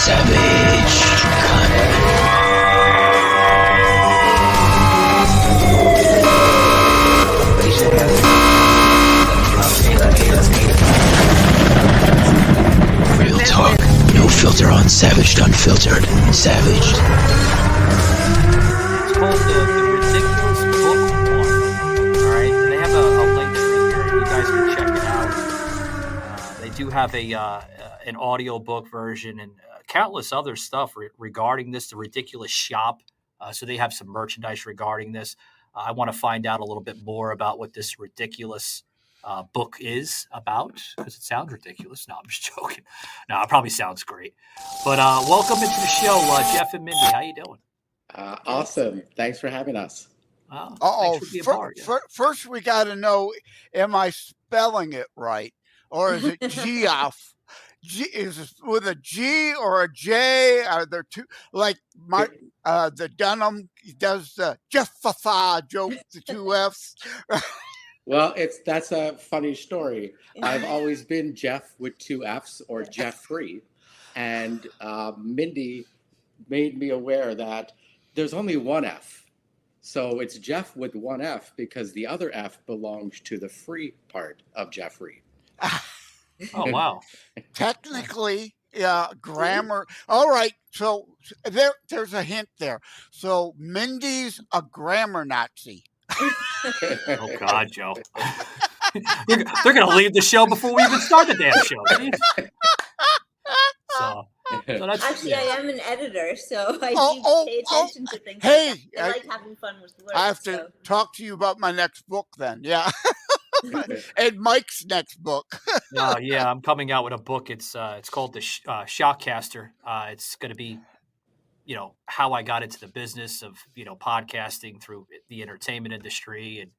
Savage. Real talk, no filter on Savaged Unfiltered. Savaged. It's called the Ridiculous Book One. All right, and they have a link tree here. You guys can check it out. They do have an audio book version and countless other stuff regarding this. The Ridiculous Shop. So they have some merchandise regarding this. I want to find out a little bit more about what this ridiculous book is about, because it sounds ridiculous. No, I'm just joking. No, it probably sounds great. But welcome into the show, Jef and Mindy. How you doing? Awesome. Thanks for having us. First we got to know, am I spelling it right? Or is it Geoff? Is it with a G or a J? Are there two? Like the Dunham does the Jeffa joke, the two F's. Well, that's a funny story. I've always been Jeff with two F's or Jeffrey, and Mindy made me aware that there's only one F. So it's Jeff with one F because the other F belongs to the free part of Jeffrey. Oh, wow. Technically, grammar. All right. So there's a hint there. So Mindy's a grammar Nazi. Oh, God, Joe. They're going to leave the show before we even start the damn show. So that's, actually, I am an editor, so I do pay attention to things. Hey, I like having fun with words. I have to talk to you about my next book then. Yeah. And Mike's next book. Yeah, I'm coming out with a book. It's called the Shockcaster. It's going to be, how I got into the business of, podcasting through the entertainment industry and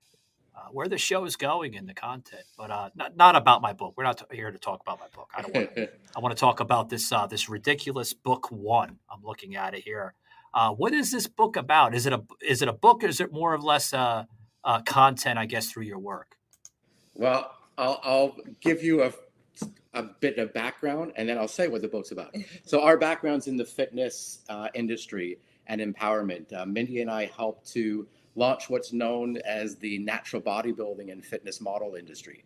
where the show is going and the content. But not about my book. We're not here to talk about my book. I want to talk about this Ridiculous Book One. I'm looking at it here. What is this book about? Is it a book, or is it more or less content, I guess, through your work? Well, I'll give you a bit of background, and then I'll say what the book's about. So our background's in the fitness industry and empowerment. Mindy and I helped to launch what's known as the natural bodybuilding and fitness model industry.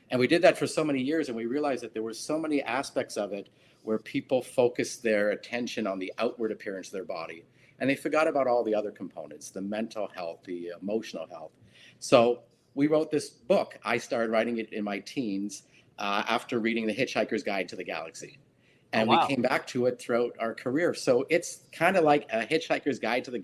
And we did that for so many years, and we realized that there were so many aspects of it where people focused their attention on the outward appearance of their body, and they forgot about all the other components, the mental health, the emotional health. So we wrote this book. I started writing it in my teens after reading The Hitchhiker's Guide to the Galaxy. And we came back to it throughout our career. So it's kind of like a Hitchhiker's Guide to the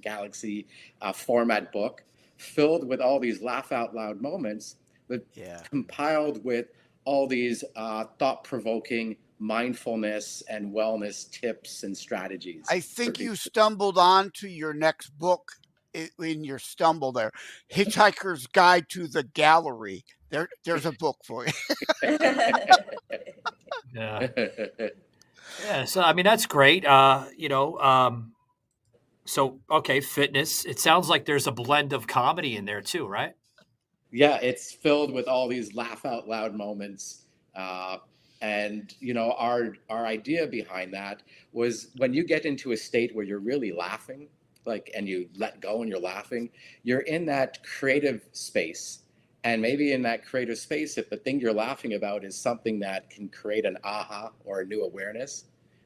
Galaxy format book, filled with all these laugh out loud moments, but compiled with all these thought-provoking mindfulness and wellness tips and strategies. I think you stumbled onto your next book in your stumble there. Hitchhiker's Guide to the Gallery. There's a book for you. Yeah. So I mean, that's great. So okay, fitness. It sounds like there's a blend of comedy in there too, right? Yeah, it's filled with all these laugh out loud moments. And our idea behind that was when you get into a state where you're really laughing, and you let go and you're laughing, you're in that creative space. And maybe in that creative space, if the thing you're laughing about is something that can create an aha or a new awareness,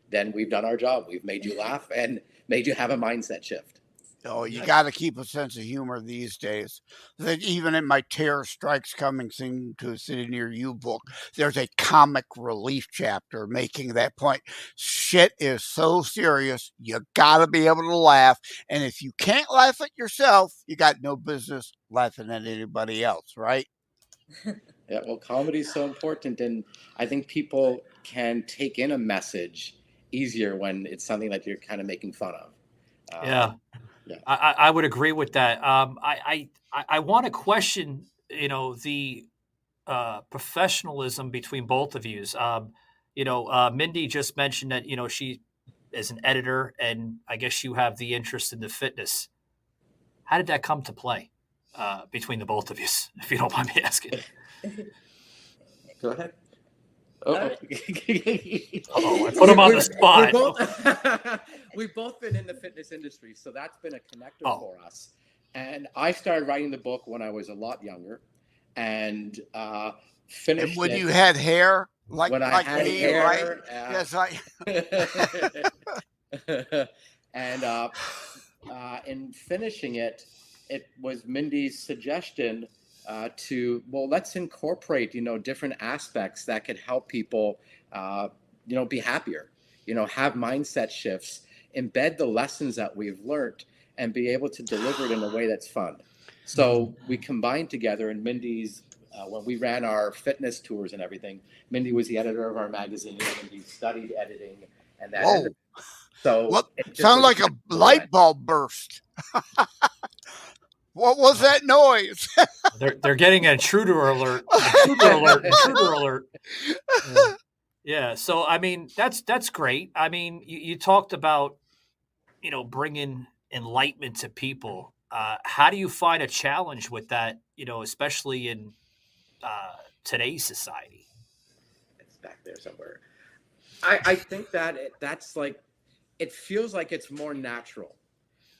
then we've done our job. We've made you laugh and made you have a mindset shift. Oh, you got to keep a sense of humor these days. That even in my Terror Strikes Coming Soon to a City Near You book, there's a comic relief chapter making that point. Shit is so serious, you got to be able to laugh. And if you can't laugh at yourself, you got no business laughing at anybody else, right? Yeah, well, comedy is so important. And I think people can take in a message easier when it's something that you're kind of making fun of. Yeah. I would agree with that. I want to question, the professionalism between both of you. Mindy just mentioned that, she is an editor, and I guess you have the interest in the fitness. How did that come to play between the both of you, if you don't mind me asking? Go ahead. Oh. I put him on the spot. We've both been in the fitness industry, so that's been a connector for us. And I started writing the book when I was a lot younger, and finished. And when it you had hair, when I had me, hair, right? Yes, and in finishing it, it was Mindy's suggestion let's incorporate, different aspects that could help people, be happier, have mindset shifts, embed the lessons that we've learned, and be able to deliver it in a way that's fun. So we combined together, and Mindy's, when we ran our fitness tours and everything, Mindy was the editor of our magazine, and he studied editing and that. Whoa. So sound like a light bulb burst. What was that noise? They're getting an intruder alert. Intruder alert. Yeah. So I mean, that's great. I mean, you talked about, bringing enlightenment to people. How do you find a challenge with that? Especially in today's society. It's back there somewhere. I think that that's like, it feels like it's more natural,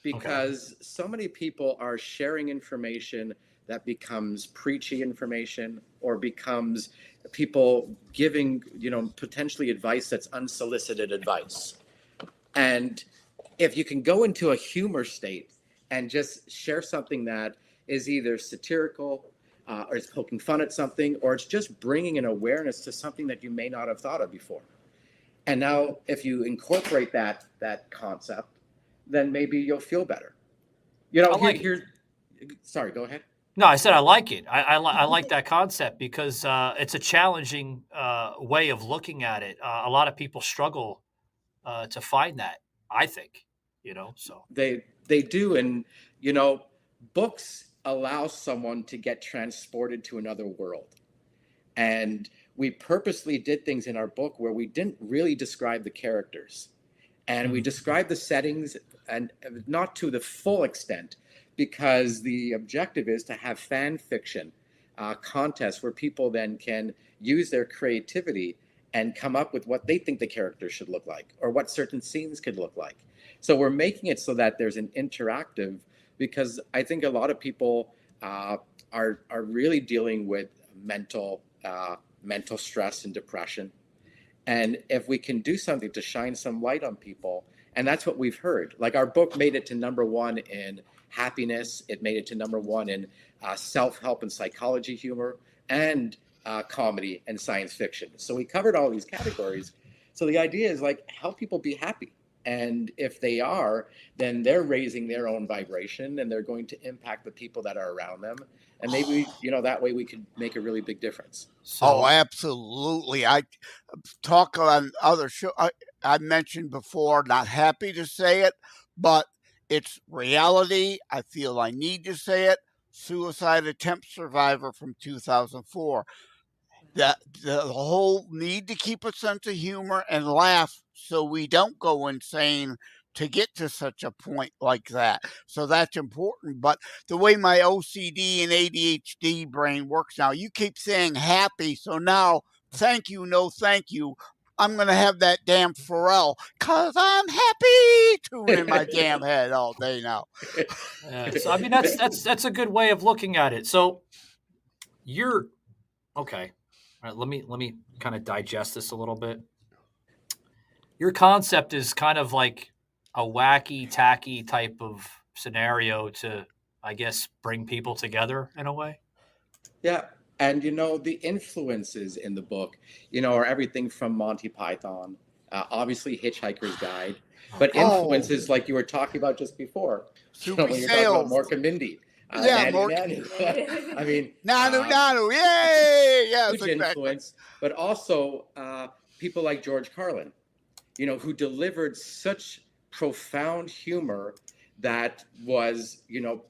because so many people are sharing information that becomes preachy information, or becomes people giving, potentially advice that's unsolicited advice. And if you can go into a humor state and just share something that is either satirical, or it's poking fun at something, or it's just bringing an awareness to something that you may not have thought of before. And now if you incorporate that concept, then maybe you'll feel better. Sorry, go ahead. No, I said I like it. I like that concept, because it's a challenging way of looking at it. A lot of people struggle to find that, I think, so. They do. And, books allow someone to get transported to another world. And we purposely did things in our book where we didn't really describe the characters. And we described the settings, and not to the full extent, because the objective is to have fan fiction contests where people then can use their creativity and come up with what they think the characters should look like, or what certain scenes could look like. So we're making it so that there's an interactive, because I think a lot of people are really dealing with mental stress and depression. And if we can do something to shine some light on people, and that's what we've heard. Like, our book made it to #1 in happiness. It made it to #1 in self-help and psychology humor, and comedy and science fiction. So we covered all these categories. So the idea is, like, help people be happy. And if they are, then they're raising their own vibration, and they're going to impact the people that are around them. And maybe, that way we could make a really big difference. So, absolutely. I talk on other shows. I mentioned before, not happy to say it, but it's reality. I feel I need to say it. Suicide attempt survivor from 2004. The whole need to keep a sense of humor and laugh so we don't go insane to get to such a point like that. So that's important. But the way my OCD and ADHD brain works now, you keep saying happy. So now, thank you, no thank you. I'm going to have that damn Pharrell, because I'm happy tune in my damn head all day now. So, I mean, that's a good way of looking at it. So you're okay. All right, let me kind of digest this a little bit. Your concept is kind of like a wacky, tacky type of scenario to, I guess, bring people together in a way. Yeah. And, the influences in the book, are everything from Monty Python, obviously Hitchhiker's Guide, but influences like you were talking about just before. When you're talking about Mork and Mindy. Nanny. I mean, Nanu, yay! Yeah, huge influence, but also people like George Carlin, who delivered such profound humor that was,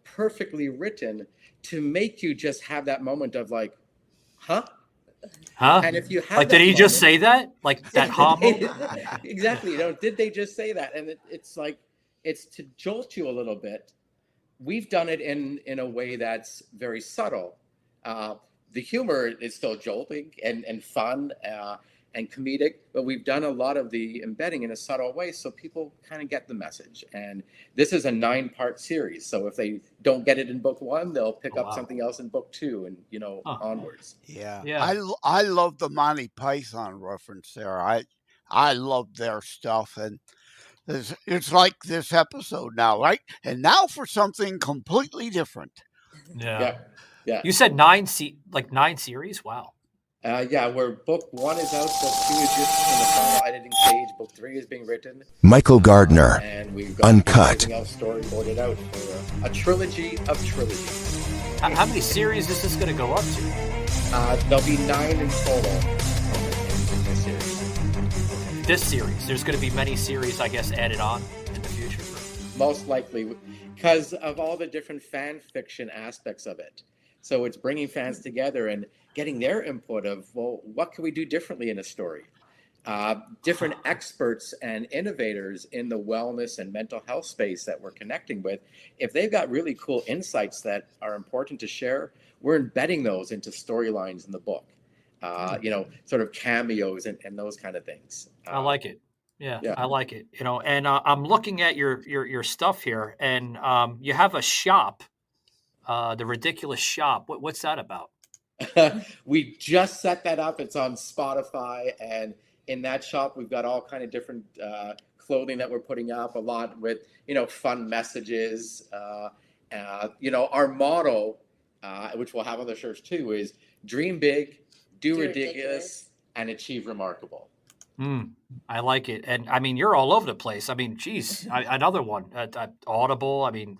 perfectly written to make you just have that moment of like, huh? And if you have like, did he just say that? Like that moment? Exactly. Did they just say that? And it's like, it's to jolt you a little bit. We've done it in a way that's very subtle. The humor is still jolting and fun. and comedic, but we've done a lot of the embedding in a subtle way so people kind of get the message. And this is a 9-part series. So if they don't get it in book 1, they'll pick up something else in book 2 and, onwards. Yeah. Yeah. I love the Monty Python reference there. I love their stuff. And it's like this episode now, right? And now for something completely different. Yeah. Yeah. You said 9 series? Wow. Where book 1 is out, book 2 is just in the final editing stage, book 3 is being written. Michael Gardner, and we've got Uncut. everything else storyboarded out for a trilogy of trilogies. How many series is this going to go up to? There'll be 9 in total in this series. This series. There's going to be many series, I guess, added on in the future. Most likely, because of all the different fan fiction aspects of it. So it's bringing fans together and getting their input of, well, what can we do differently in a story? Different experts and innovators in the wellness and mental health space that we're connecting with, if they've got really cool insights that are important to share, we're embedding those into storylines in the book. Sort of cameos and those kind of things. I like it. Yeah, I like it. And I'm looking at your stuff here, and you have a shop, the Ridiculous Shop. What's that about? We just set that up. It's on Spotify, and in that shop, we've got all kind of different clothing that we're putting up, a lot with, fun messages. Our motto, which we'll have on the shirts too, is dream big, do ridiculous, and achieve remarkable. I like it. And I mean, you're all over the place. I mean, geez, another one, Audible. I mean,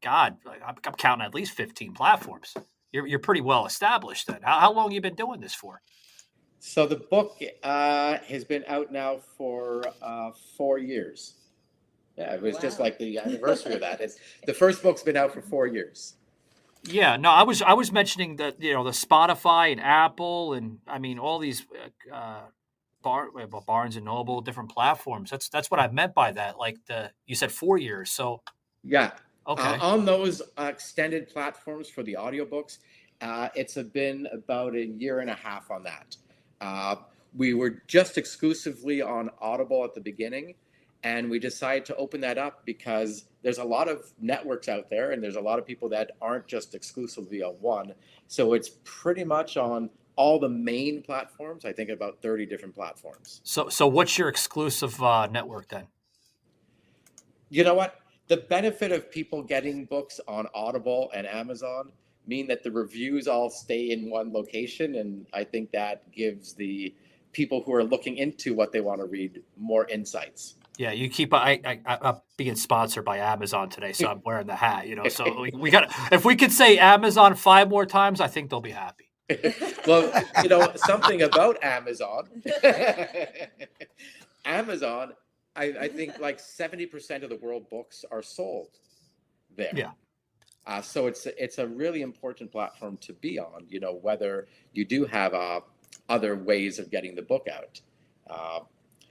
God, I'm counting at least 15 platforms. You're pretty well established then. How long have you been doing this for? So the book has been out now for 4 years. Yeah, it was just like the anniversary of that. The first book's been out for 4 years. Yeah, no, I was mentioning that the Spotify and Apple and I mean all these Barnes and Noble, different platforms. That's what I meant by that. Like you said 4 years. So yeah. Okay. On those extended platforms for the audiobooks, it's been about 1.5 years on that. We were just exclusively on Audible at the beginning, and we decided to open that up because there's a lot of networks out there, and there's a lot of people that aren't just exclusively on one. So it's pretty much on all the main platforms. I think about 30 different platforms. So what's your exclusive network then? You know what? The benefit of people getting books on Audible and Amazon mean that the reviews all stay in one location. And I think that gives the people who are looking into what they want to read more insights. Yeah, you keep. I'm being sponsored by Amazon today, so I'm wearing the hat. So we got. If we could say Amazon 5 more times, I think they'll be happy. Well, something about Amazon. Amazon, I think like 70% of the world books are sold there. Yeah. So it's a really important platform to be on. Whether you do have other ways of getting the book out.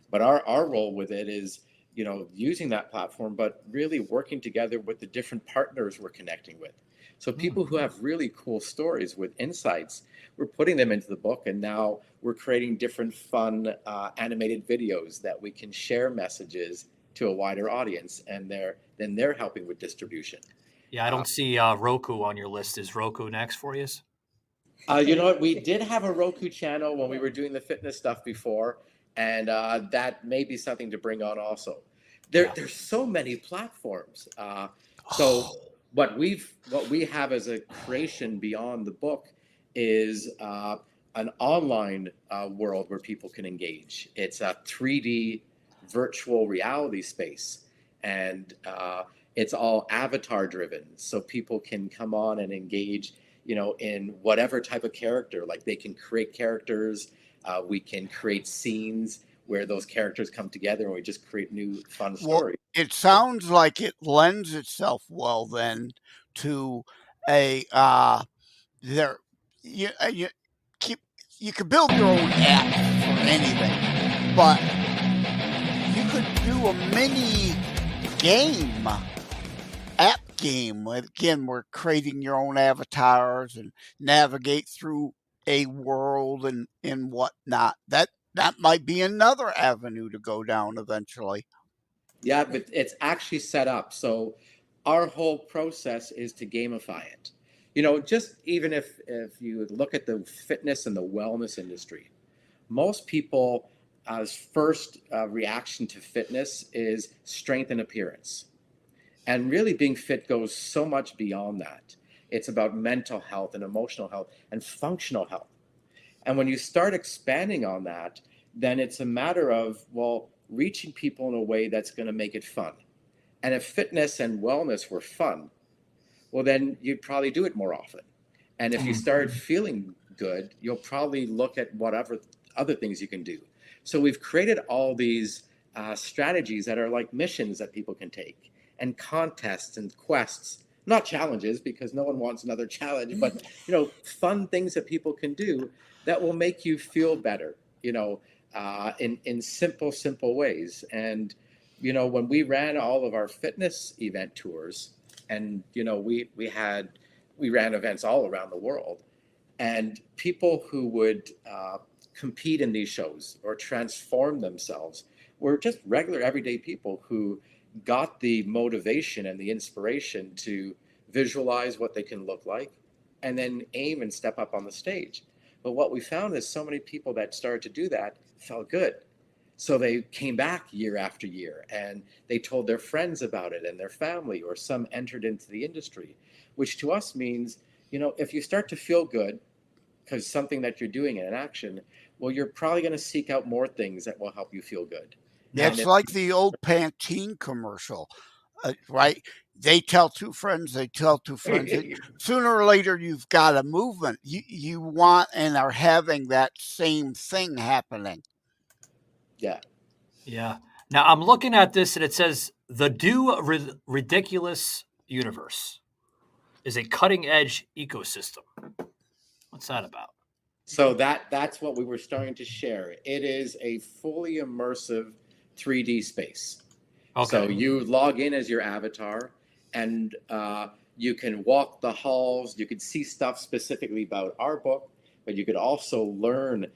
But our role with it is, using that platform, but really working together with the different partners we're connecting with. So people who have really cool stories with insights, we're putting them into the book, and now we're creating different fun animated videos that we can share messages to a wider audience, and they're helping with distribution. Yeah, I don't see Roku on your list. Is Roku next for you? You know what? We did have a Roku channel when we were doing the fitness stuff before, and that may be something to bring on also. There's so many platforms. So what we have as a creation beyond the book is an online world where people can engage. It's a 3D virtual reality space, and it's all avatar driven. So people can come on and engage, in whatever type of character. Like they can create characters. We can create scenes where those characters come together, and we just create new fun stories. It sounds like it lends itself well then to you could build your own app for anything, but you could do a mini app game. Again, we're creating your own avatars and navigate through a world and whatnot. that might be another avenue to go down eventually. Yeah, but it's actually set up. So our whole process is to gamify it. Just even if you look at the fitness and the wellness industry, most people first reaction to fitness is strength and appearance. And really being fit goes so much beyond that. It's about mental health and emotional health and functional health. And when you start expanding on that, then it's a matter of, well, reaching people in a way that's going to make it fun. And if fitness and wellness were fun, well, then you'd probably do it more often. And if you start feeling good, you'll probably look at whatever other things you can do. So we've created all these strategies that are like missions that people can take, and contests and quests, not challenges, because no one wants another challenge, but fun things that people can do that will make you feel better, in simple ways. And when we ran all of our fitness event tours, and we ran events all around the world, and people who would compete in these shows or transform themselves were just regular everyday people who got the motivation and the inspiration to visualize what they can look like and then aim and step up on the stage. But what we found is so many people that started to do that felt good. So they came back year after year, and they told their friends about it and their family, or some entered into the industry, which to us means, if you start to feel good because something that you're doing in an action, well, you're probably going to seek out more things that will help you feel good. That's like the old Pantene commercial, right? They tell two friends. Sooner or later, you've got a movement. You want and are having that same thing happening. Yeah. Yeah. Now I'm looking at this, and it says the Ridicules Universe is a cutting-edge ecosystem. What's that about? So that's what we were starting to share. It is a fully immersive 3D space. Okay. So you log in as your avatar, and you can walk the halls. You could see stuff specifically about our book, but you could also learn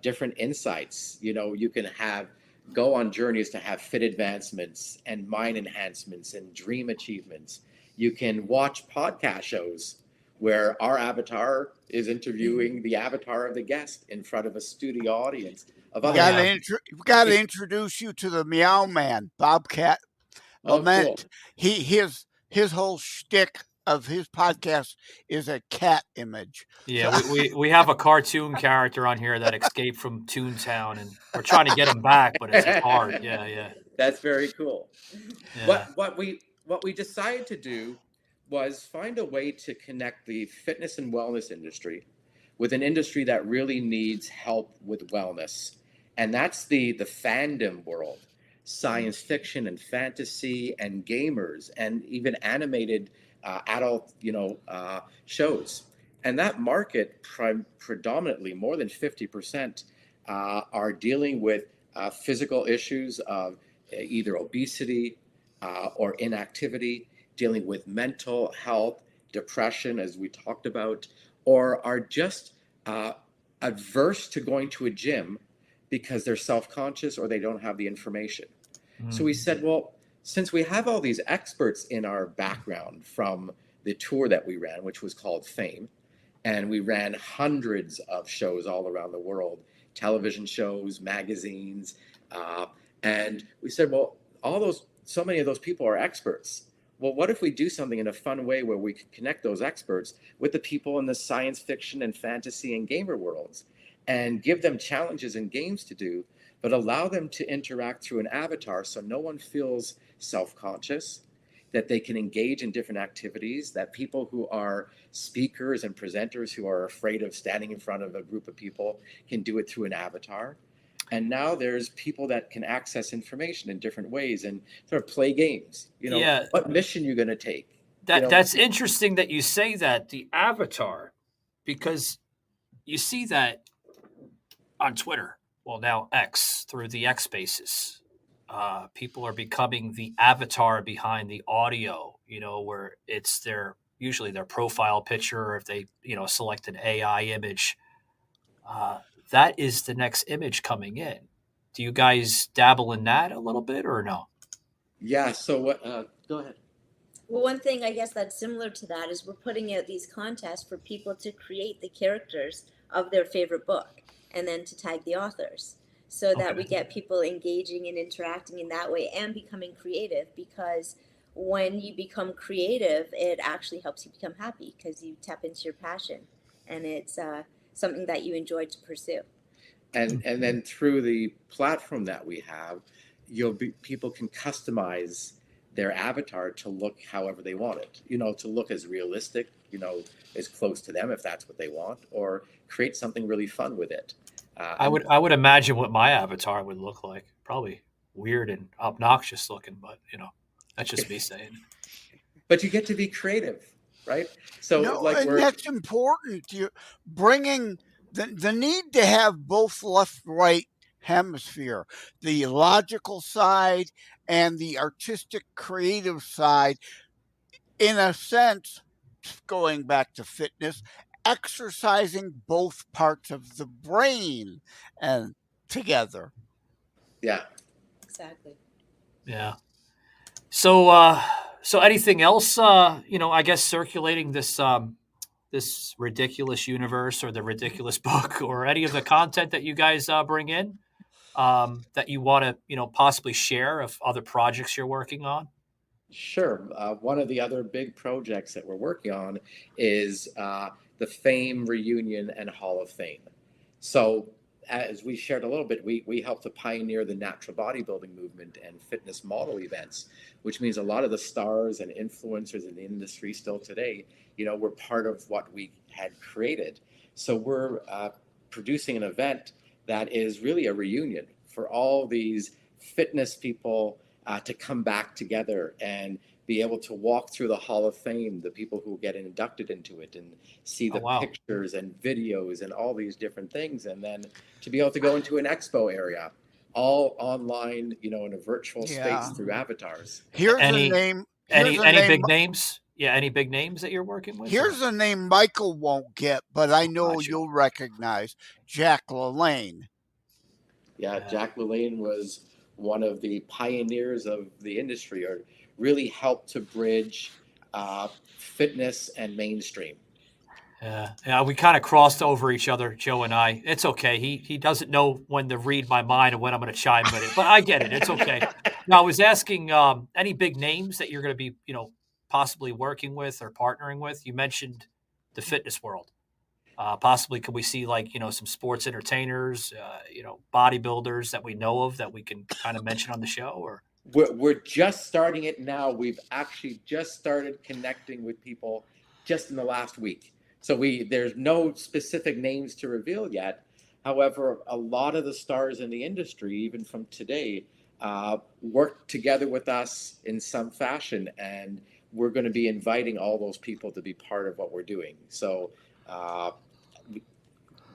different insights. You can go on journeys to have fit advancements and mind enhancements and dream achievements. You can watch podcast shows where our avatar is interviewing the avatar of the guest in front of a studio audience of other. We got to introduce you to the Meow Man, Bobcat Lament. Cool. His whole shtick of his podcast is a cat image. Yeah, so. we have a cartoon character on here that escaped from Toontown, and we're trying to get him back, but it's hard. Yeah. That's very cool. Yeah. What we decided to do was find a way to connect the fitness and wellness industry with an industry that really needs help with wellness. And that's the fandom world, science fiction and fantasy and gamers and even animated adult, shows. And that market predominantly, more than 50%, are dealing with physical issues of either obesity or inactivity, dealing with mental health, depression, as we talked about, or are just adverse to going to a gym because they're self-conscious or they don't have the information. So we said, well, since we have all these experts in our background from the tour that we ran, which was called Fame, and we ran hundreds of shows all around the world, television shows, magazines, and we said, well, so many of those people are experts. Well, what if we do something in a fun way where we can connect those experts with the people in the science fiction and fantasy and gamer worlds and give them challenges and games to do, but allow them to interact through an avatar so no one feels self-conscious, that they can engage in different activities, that people who are speakers and presenters who are afraid of standing in front of a group of people can do it through an avatar. And now there's people that can access information in different ways and sort of play games. What mission you're going to take. That's interesting that you say that, the avatar, because you see that on Twitter. Well, now X, through the X Spaces. People are becoming the avatar behind the audio, where it's usually their profile picture, or if they, select an AI image. that is the next image coming in. Do you guys dabble in that a little bit or no? Yeah. So what? Go ahead. Well, one thing I guess that's similar to that is we're putting out these contests for people to create the characters of their favorite book and then to tag the authors so that we get people engaging and interacting in that way and becoming creative, because when you become creative, it actually helps you become happy because you tap into your passion and it's something that you enjoy to pursue. And then through the platform that we have, people can customize their avatar to look however they want it, to look as realistic, as close to them if that's what they want, or create something really fun with it. I would imagine what my avatar would look like. Probably weird and obnoxious looking, but that's just me saying. But you get to be creative, right? So that's important. You're bringing the need to have both left-right hemisphere, the logical side and the artistic creative side, in a sense, going back to fitness, exercising both parts of the brain and together. Yeah. Exactly. Yeah. So anything else, I guess circulating this this ridiculous universe or the ridiculous book or any of the content that you guys bring in that you want to, possibly share of other projects you're working on? Sure. One of the other big projects that we're working on is the Fame Reunion and Hall of Fame. So as we shared a little bit, we helped to pioneer the natural bodybuilding movement and fitness model events, which means a lot of the stars and influencers in the industry still today, were part of what we had created. So we're producing an event that is really a reunion for all these fitness people to come back together and be able to walk through the Hall of Fame, the people who get inducted into it, and see the pictures and videos and all these different things, and then to be able to go into an expo area, all online, in a virtual space through avatars. Here's a name. Any big names? Yeah, any big names that you're working with? Here's a name Michael won't get, but I know you'll recognize: Jack LaLanne. Yeah, Jack LaLanne was one of the pioneers of the industry, or really helped to bridge fitness and mainstream. Yeah, we kind of crossed over each other, Joe and I. It's okay. He doesn't know when to read my mind and when I'm going to chime with it, but I get it. It's okay. Now, I was asking any big names that you're going to be, possibly working with or partnering with. You mentioned the fitness world. Possibly could we see some sports entertainers, bodybuilders that we know of that we can kind of mention on the show? Or we're just starting it now. We've actually just started connecting with people just in the last week. So there's no specific names to reveal yet. However, a lot of the stars in the industry, even from today, work together with us in some fashion, and we're going to be inviting all those people to be part of what we're doing. So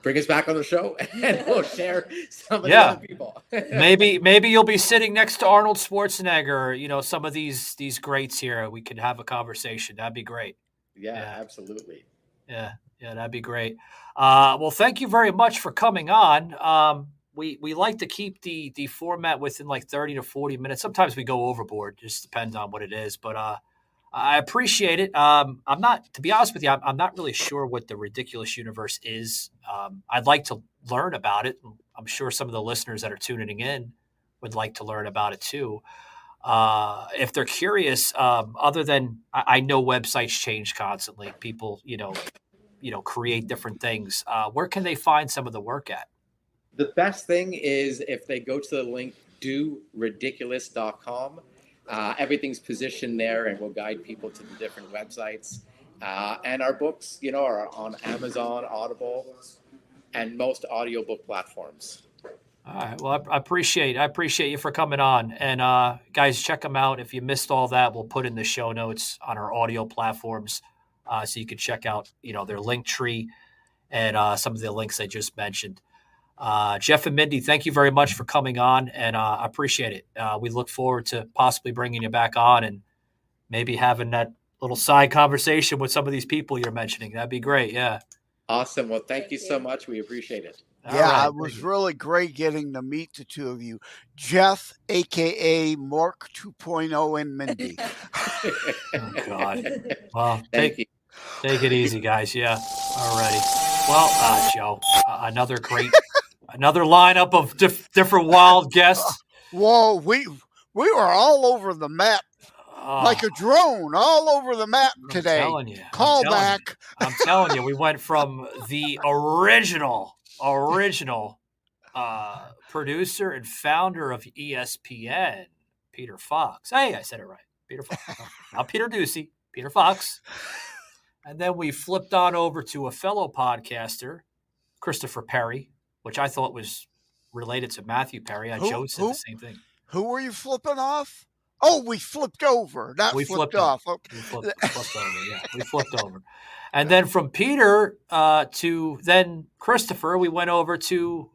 bring us back on the show and we'll share some of the other people. maybe you'll be sitting next to Arnold Schwarzenegger, or, some of these greats here. We could have a conversation. That'd be great. Yeah, absolutely. Yeah, that'd be great. Well, thank you very much for coming on. We like to keep the format within 30 to 40 minutes. Sometimes we go overboard, just depends on what it is. But I appreciate it. I'm not, to be honest with you, I'm not really sure what the Ridiculous Universe is. I'd like to learn about it. I'm sure some of the listeners that are tuning in would like to learn about it too. If they're curious, other than I know websites change constantly. People, create different things. Where can they find some of the work at? The best thing is if they go to the link doridiculous.com. Everything's positioned there, and we'll guide people to the different websites. And our books, are on Amazon, Audible, and most audiobook platforms. All right. Well, I appreciate you for coming on. And guys, check them out. If you missed all that, we'll put in the show notes on our audio platforms, so you can check out, their link tree and some of the links I just mentioned. Jef and Mindy, thank you very much for coming on, and I appreciate it. We look forward to possibly bringing you back on and maybe having that little side conversation with some of these people you're mentioning. That'd be great. Yeah. Awesome. Well, thank you so much. We appreciate it. All Yeah, right. it was really great getting to meet the two of you. Jef, aka Mork 2.0, and Mindy. Oh God. Well, Thank you. take it easy, guys. Yeah. Alrighty. Well, Joe, another lineup of different wild guests. Whoa, we were all over the map. Like Oh, a drone, all over the map I'm today. telling you. Call back. I'm telling you. We went from the original producer and founder of ESPN, Peter Fox. Hey, I said it right. Peter Fox. Not Peter Ducey, Peter Fox. And then we flipped on over to a fellow podcaster, Christopher Perry, which I thought was related to Matthew Perry. Joe said the same thing. Who were you flipping off? Oh, we flipped over, not flipped off. We flipped over, yeah. We flipped over. And then from Peter to then Christopher, we went over to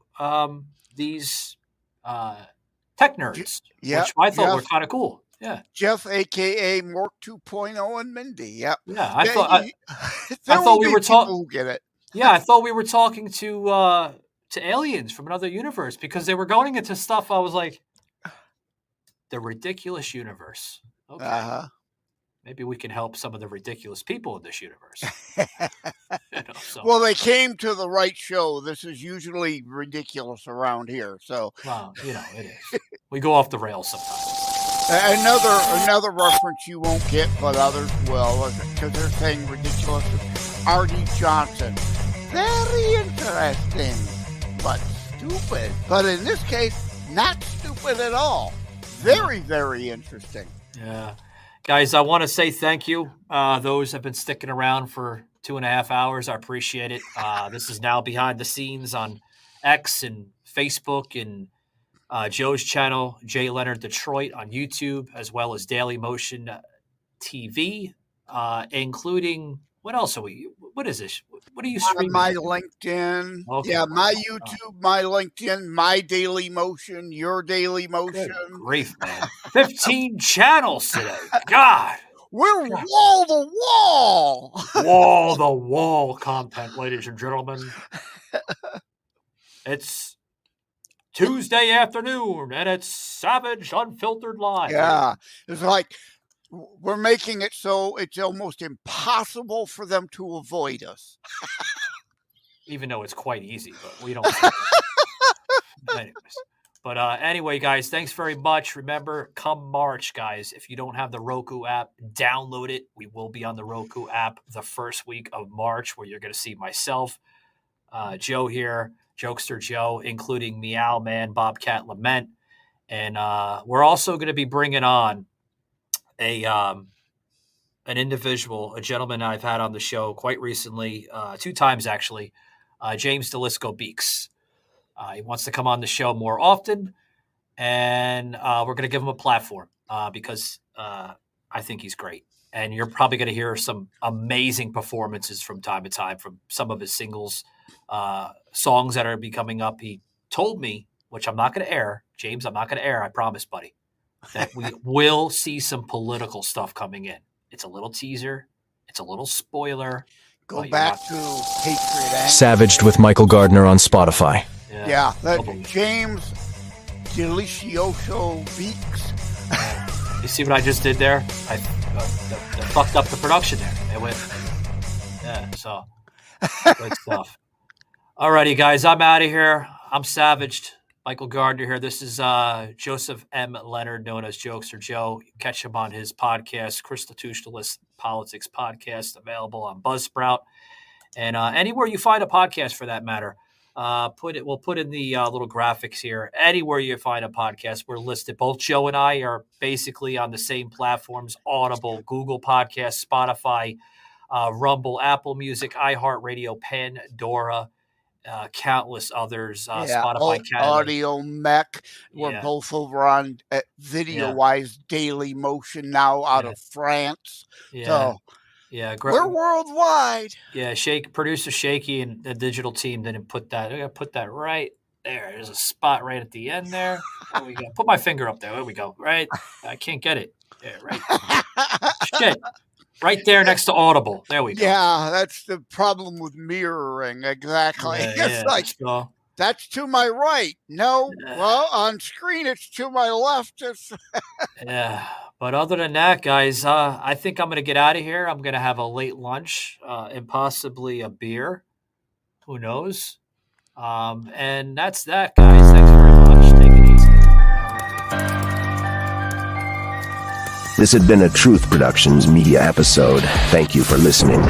these tech nerds, which I thought were kind of cool. Yeah. Jef, a.k.a. Mork 2.0, and Mindy. Yep. Yeah, I thought we were talking. Who get it? Yeah, I thought we were talking to aliens from another universe because they were going into stuff. I was like, the ridiculous universe. Okay. Uh-huh. Maybe we can help some of the ridiculous people in this universe. Well, they came to the right show. This is usually ridiculous around here. So, well, it is. We go off the rails sometimes. Another reference you won't get, but others will, because they're saying ridiculous. R.D. Johnson. Very interesting, but stupid. But in this case, not stupid at all. Very, very interesting. Yeah. Guys, I want to say thank you. Those have been sticking around for 2.5 hours. I appreciate it. This is now behind the scenes on X and Facebook and Joe's channel, Jay Leonard Detroit on YouTube, as well as Daily Motion TV, including, what else are we, what is this? What are you streaming? My LinkedIn. Okay. Yeah, my YouTube, my LinkedIn, my Daily Motion, your Daily Motion. Good grief, man. 15 channels today. God. We're wall to wall. Wall to wall content, ladies and gentlemen. It's Tuesday afternoon, and it's Savage Unfiltered Live. Yeah. It's like we're making it so it's almost impossible for them to avoid us. Even though it's quite easy, but we don't. Anyways. But anyway, guys, thanks very much. Remember, come March, guys, if you don't have the Roku app, download it. We will be on the Roku app the first week of March, where you're going to see myself, Joe here, Jokester Joe, including Meow Man, Bobcat Lament. And we're also going to be bringing on an individual, a gentleman I've had on the show quite recently, 2 times actually, James Delisco Beeks. He wants to come on the show more often, and we're going to give him a platform because I think he's great. And you're probably going to hear some amazing performances from time to time from some of his singles, songs that are be coming up. He told me, which I'm not going to air, James, I'm not going to air, I promise, buddy, that we will see some political stuff coming in. It's a little teaser. It's a little spoiler. Go back to Patriot Act. Savaged with Michael Gardner on Spotify. Yeah, James Delicioso Beeks. You see what I just did there? I fucked up the production there. It went, yeah, so good stuff. Alrighty, guys, I'm out of here. I'm Savaged. Michael Gardner here. This is Joseph M. Leonard, known as Jokester Joe. You can catch him on his podcast, Constitutionalist Politics Podcast, available on Buzzsprout and anywhere you find a podcast, for that matter. We'll put in the little graphics here. Anywhere you find a podcast, we're listed. Both Joe and I are basically on the same platforms: Audible, Google Podcasts, Spotify, Rumble, Apple Music, iHeartRadio, Pandora, countless others. Spotify Canada, Audio Mech. We're both over on video-wise Daily Motion now out of France. Yeah. So great. We're worldwide. Yeah, producer Shaky and the digital team didn't put that. I gotta put that right there. There's a spot right at the end there. There we go. Put my finger up there. There we go. Right. I can't get it. Yeah, right. Shit. Right there next to Audible. There we go. Yeah, that's the problem with mirroring. Exactly. Yeah, It's like so That's to my right. No, well, on screen it's to my left. Yeah. But other than that, guys, I think I'm going to get out of here. I'm going to have a late lunch and possibly a beer. Who knows? And that's that, guys. Thanks very much. Take it easy. This had been a Truth Productions media episode. Thank you for listening.